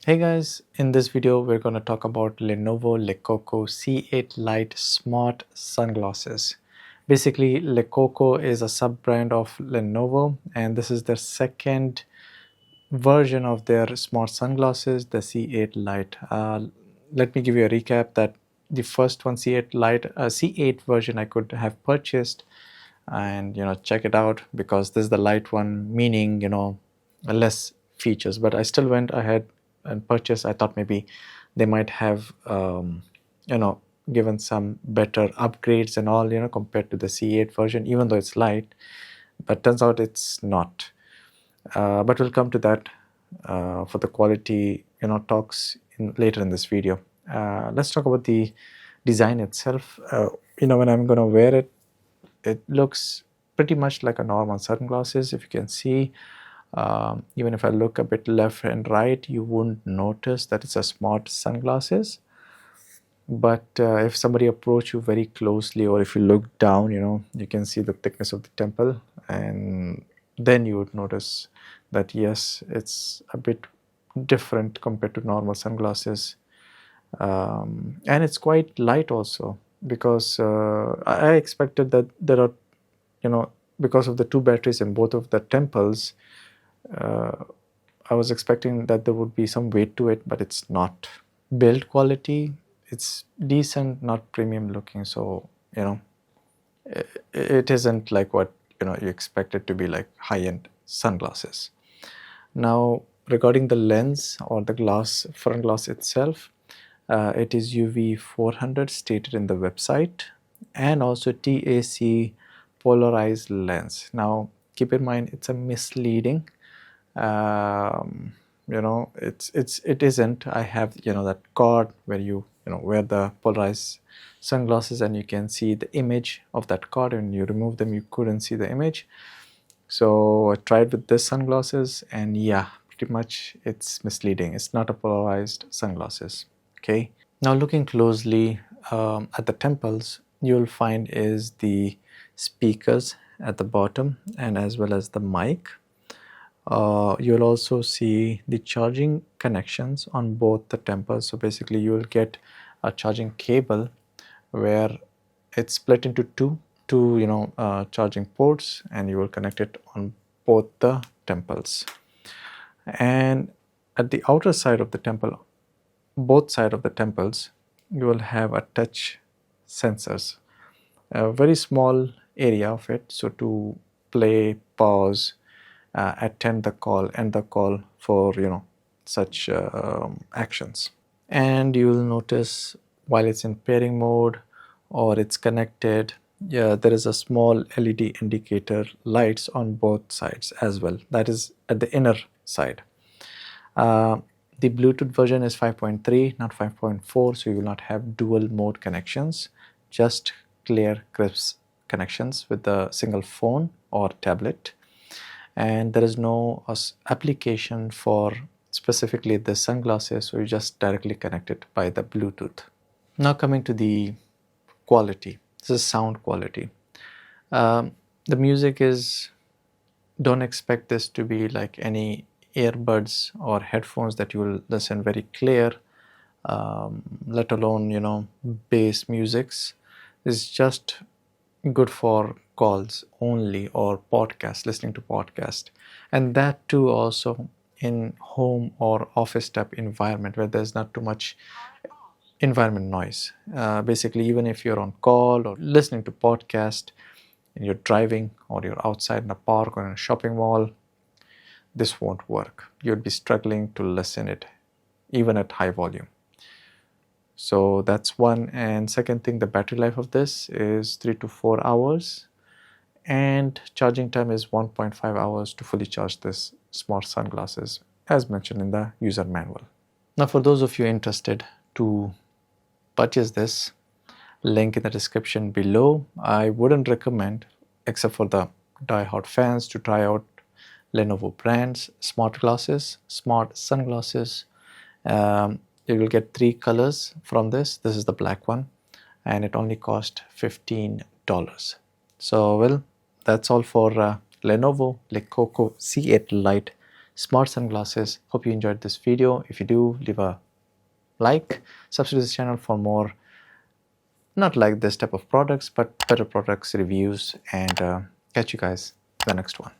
Hey guys, in this video we're going to talk about Lenovo lecoco C8 Lite Smart Sunglasses. Basically, lecoco is a sub-brand of Lenovo and this is their second version of their smart sunglasses, the C8 Lite. Let me give you a recap that the first one, C8 Lite, C8 version I could have purchased and check it out because this is the light one, meaning less features, but I still went ahead and purchased. I thought maybe they might have given some better upgrades and all compared to the C8 version, even though it's light, but turns out it's not. But we'll come to that for the quality talks later in this video. Let's talk about the design itself. When I'm gonna wear it, it looks pretty much like a normal sunglasses. If you can see, even if I look a bit left and right, you wouldn't notice that it's a smart sunglasses. But if somebody approach you very closely, or if you look down, you can see the thickness of the temple, and then you would notice that yes, it's a bit different compared to normal sunglasses. And it's quite light also, because I expected that there are because of the two batteries in both of the temples, I was expecting that there would be some weight to it, but it's not. Build quality, it's decent, not premium looking, so it isn't like what you expect it to be, like high-end sunglasses. Now, regarding the lens or the glass, front glass itself, it is UV 400 stated in the website, and also TAC polarized lens. Now keep in mind, it's a misleading, it isn't. I have that card where you wear the polarized sunglasses and you can see the image of that card, and you remove them, you couldn't see the image. So I tried with this sunglasses, and yeah, pretty much it's misleading. It's not a polarized sunglasses. Okay, now looking closely at the temples, you'll find is the speakers at the bottom, and as well as the mic. You'll also see the charging connections on both the temples. So basically you will get a charging cable where it's split into two charging ports, and you will connect it on both the temples. And at the outer side of the temple, both sides of the temples, you will have a touch sensors, a very small area of it, so to play, pause, attend the call, end the call, for such actions. And you will notice while it's in pairing mode or it's connected, there is a small LED indicator lights on both sides as well. That is at the inner side. The Bluetooth version is 5.3, not 5.4, so you will not have dual mode connections, just clear, crisp connections with a single phone or tablet. And there is no application for specifically the sunglasses, so you just directly connect it by the Bluetooth. Now coming to the quality, this is sound quality. The music is, don't expect this to be like any earbuds or headphones that you will listen very clear, let alone bass musics. It's just good for calls only, or podcast, listening to podcast, and that too also in home or office type environment where there's not too much environment noise. Basically, even if you're on call or listening to podcast and you're driving, or you're outside in a park or in a shopping mall, this won't work. You'd be struggling to listen it even at high volume. So that's one. And second thing, the battery life of this is 3 to 4 hours, and charging time is 1.5 hours to fully charge this smart sunglasses, as mentioned in the user manual. Now for those of you interested to purchase this, link in the description below. I wouldn't recommend, except for the die-hard fans, to try out Lenovo brands smart glasses, smart sunglasses. You will get 3 colors from this. This is the black one, and it only cost $15. So well, that's all for Lenovo lecoco C8 Lite smart sunglasses. Hope you enjoyed this video. If you do, leave a like, subscribe to this channel for more, not like this type of products, but better products, reviews, and catch you guys in the next one.